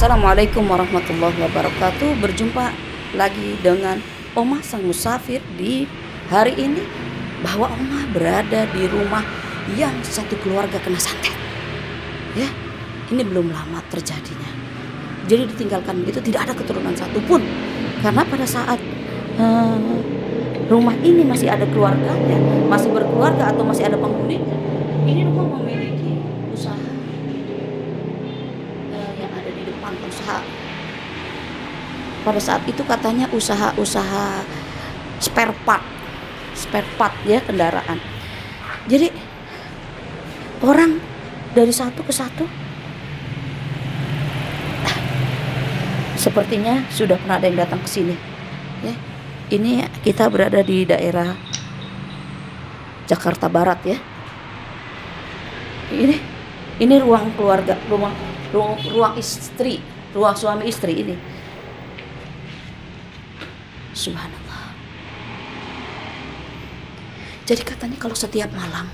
Assalamualaikum warahmatullahi wabarakatuh. Berjumpa lagi dengan Oma sang musafir di hari ini, bahwa Oma berada di rumah yang satu keluarga kena santet. Ya, ini belum lama terjadinya. Jadi ditinggalkan begitu, tidak ada keturunan satupun. Karena pada saat rumah ini masih ada keluarganya, masih berkeluarga atau masih ada penghuninya, ini rumah memiliki usaha yang ada di depan, usaha. Pada saat itu katanya usaha spare part ya, kendaraan. Jadi orang dari satu ke satu sepertinya sudah pernah ada yang datang ke sini. Ya, ini kita berada di daerah Jakarta Barat ya. Ini ruang keluarga, ruang istri, ruang suami istri ini. Subhanallah. Jadi katanya kalau setiap malam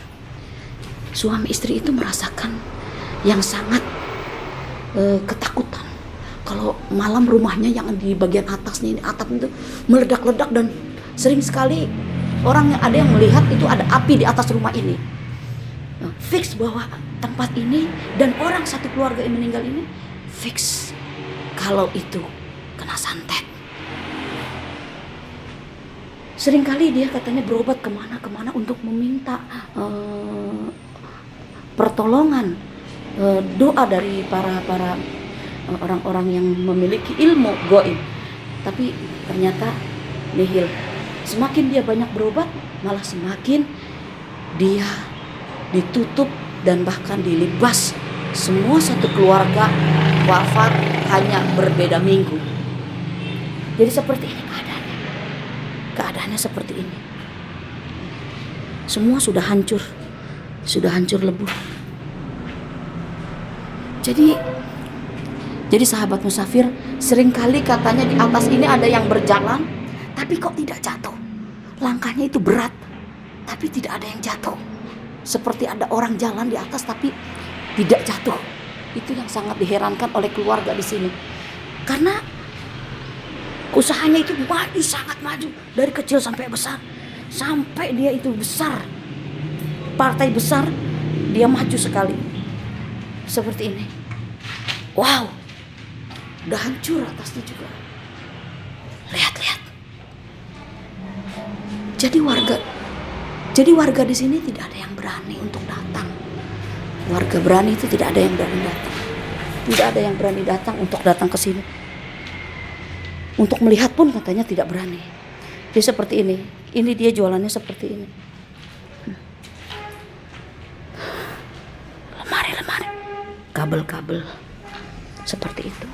suami istri itu merasakan yang sangat ketakutan. Kalau malam rumahnya yang di bagian atasnya ini, atap itu meledak-ledak, dan sering sekali orang yang ada yang melihat itu ada api di atas rumah ini. Fix bahwa tempat ini dan orang satu keluarga yang meninggal ini fix kalau itu kena santet. Seringkali dia katanya berobat kemana-kemana untuk meminta pertolongan, doa dari para orang-orang yang memiliki ilmu gaib, tapi ternyata nihil. Semakin dia banyak berobat, malah semakin dia ditutup dan bahkan dilibas. Semua satu keluarga wafat hanya berbeda minggu. Jadi seperti ini keadaannya seperti ini. Semua sudah hancur lebur. Jadi sahabat musafir, seringkali katanya di atas ini ada yang berjalan, tapi kok tidak jatuh. Langkahnya itu berat, tapi tidak ada yang jatuh. Seperti ada orang jalan di atas tapi tidak jatuh. Itu yang sangat diherankan oleh keluarga di sini. Karena usahanya itu maju, sangat maju, dari kecil sampai besar. Sampai dia itu besar, partai besar, dia maju sekali. Seperti ini. Wow, udah hancur atasnya juga. Lihat. Jadi warga di sini tidak ada yang berani untuk datang. Warga berani itu tidak ada yang berani datang. Tidak ada yang berani datang untuk datang ke sini. Untuk melihat pun katanya tidak berani. Dia seperti ini. Ini dia jualannya seperti ini. Lemari. Kabel. Seperti itu.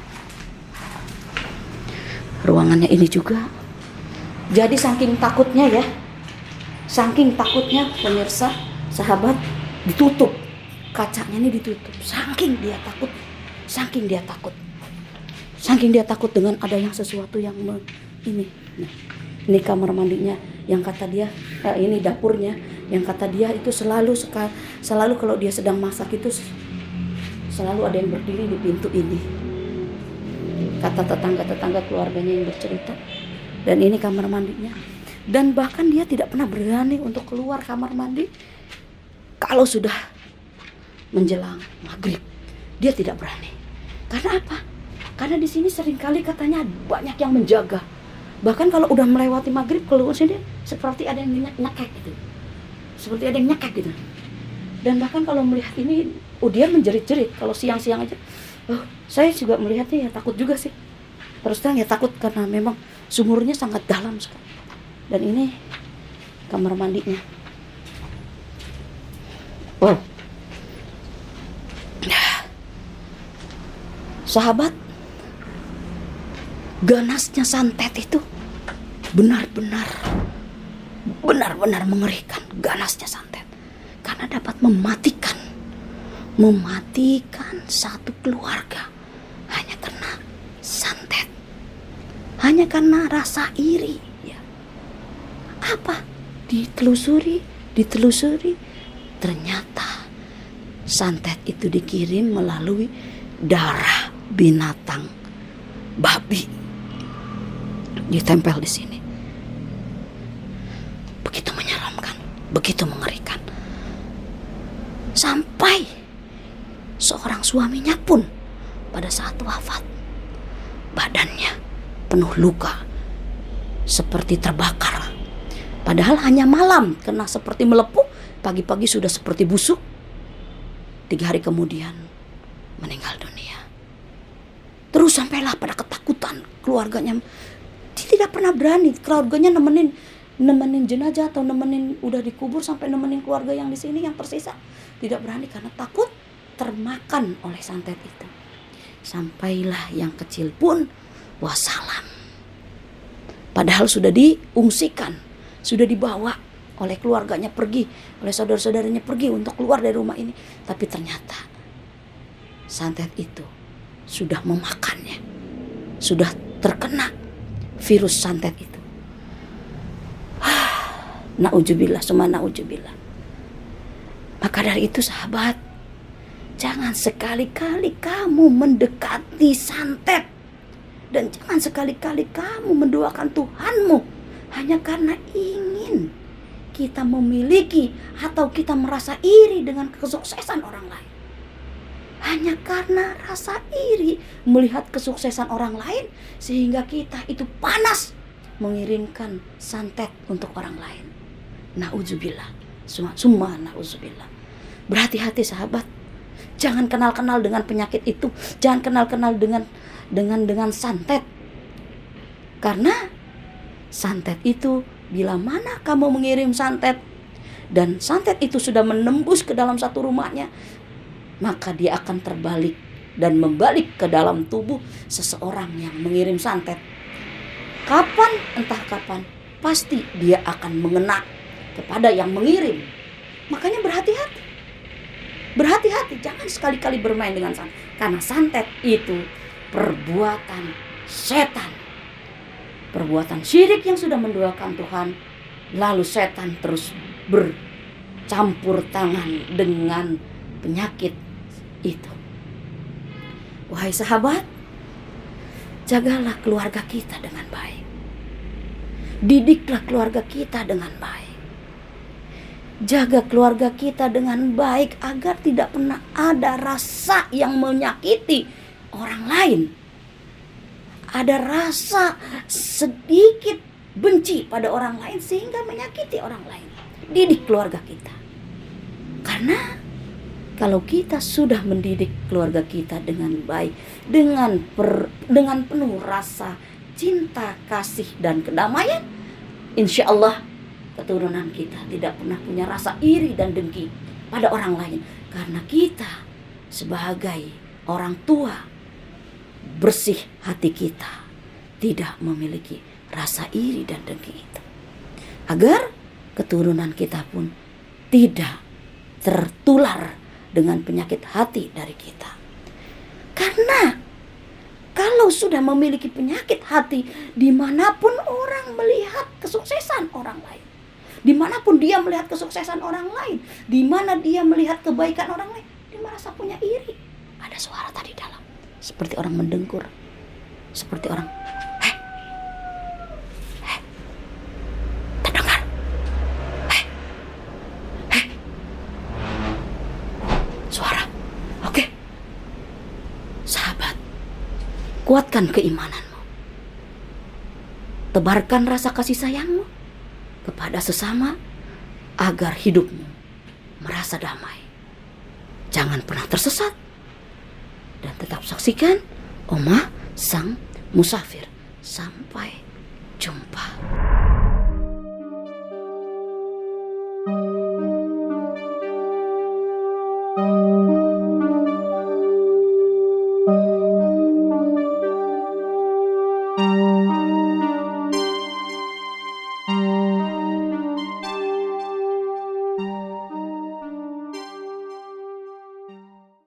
Ruangannya ini juga. Jadi saking takutnya pemirsa, sahabat, ditutup. Kacanya ini ditutup. Saking dia takut dengan ada yang sesuatu yang ini. Nah, ini kamar mandinya yang kata dia, ini dapurnya yang kata dia itu selalu kalau dia sedang masak itu selalu ada yang berdiri di pintu ini. Kata tetangga keluarganya yang bercerita. Dan ini kamar mandinya. Dan bahkan dia tidak pernah berani untuk keluar kamar mandi kalau sudah menjelang maghrib. Dia tidak berani. Karena apa? Karena di sini seringkali katanya banyak yang menjaga. Bahkan kalau udah melewati maghrib keluar sini seperti ada yang nyekek gitu. Dan bahkan kalau melihat ini, dia menjerit-jerit. Kalau siang-siang aja, saya juga melihatnya ya takut juga sih. Terus terang ya takut karena memang sumurnya sangat dalam sekali. Dan ini kamar mandinya. Wow. Sahabat, ganasnya santet itu benar-benar mengerikan. Ganasnya santet karena dapat mematikan satu keluarga hanya karena santet, hanya karena rasa iri ya. Apa? Ditelusuri, ternyata santet itu dikirim melalui darah binatang babi ditempel di sini. Begitu menyeramkan, begitu mengerikan. Sampai seorang suaminya pun pada saat wafat, badannya penuh luka, seperti terbakar. Padahal hanya malam kena seperti melepuh, pagi-pagi sudah seperti busuk. 3 hari kemudian meninggal dunia. Terus sampailah pada ketakutan keluarganya. Dia tidak pernah berani, keluarganya nemenin jenazah atau nemenin udah dikubur, sampai nemenin keluarga yang di sini yang tersisa. Tidak berani karena takut termakan oleh santet itu. Sampailah yang kecil pun wassalam. Padahal sudah diungsikan, sudah dibawa oleh keluarganya pergi, oleh saudara-saudaranya pergi untuk keluar dari rumah ini. Tapi ternyata santet itu sudah memakannya, sudah terkena virus santet itu. Na'udzubillah, summa na'udzubillah. Maka dari itu sahabat, jangan sekali-kali kamu mendekati santet. Dan jangan sekali-kali kamu mendoakan Tuhanmu hanya karena ingin kita memiliki atau kita merasa iri dengan kesuksesan orang lain. Hanya karena rasa iri melihat kesuksesan orang lain sehingga kita itu panas mengirimkan santet untuk orang lain. Na'udzubillah, summa na'udzubillah. Berhati-hati sahabat. Jangan kenal-kenal dengan penyakit itu. Jangan kenal-kenal dengan santet. Karena santet itu, bila mana kamu mengirim santet dan santet itu sudah menembus ke dalam satu rumahnya, maka dia akan terbalik dan membalik ke dalam tubuh seseorang yang mengirim santet. Kapan, entah kapan, pasti dia akan mengena kepada yang mengirim. Makanya berhati-hati. Berhati-hati, jangan sekali-kali bermain dengan santet. Karena santet itu perbuatan setan. Perbuatan syirik yang sudah menduakan Tuhan. Lalu setan terus bercampur tangan dengan penyakit itu. Wahai sahabat, jagalah keluarga kita dengan baik. Didiklah keluarga kita dengan baik. Jaga keluarga kita dengan baik agar tidak pernah ada rasa yang menyakiti orang lain. Ada rasa sedikit benci pada orang lain sehingga menyakiti orang lain. Didik keluarga kita. Karena kalau kita sudah mendidik keluarga kita dengan baik, dengan penuh rasa cinta, kasih, dan kedamaian, insya Allah keturunan kita tidak pernah punya rasa iri dan dengki pada orang lain. Karena kita sebagai orang tua, bersih hati kita, tidak memiliki rasa iri dan dengki itu. Agar keturunan kita pun tidak tertular dengan penyakit hati dari kita. Karena kalau sudah memiliki penyakit hati, dimanapun orang melihat kesuksesan orang lain, dimanapun dia melihat kesuksesan orang lain, dimana dia melihat kebaikan orang lain, dia merasa punya iri. Ada suara tadi dalam, seperti orang mendengkur, seperti orang, terdengar, suara. Oke, sahabat, kuatkan keimananmu, tebarkan rasa kasih sayangmu kepada sesama agar hidupmu merasa damai. Jangan pernah tersesat dan tetap saksikan Omah Sang Musafir. Sampai jumpa.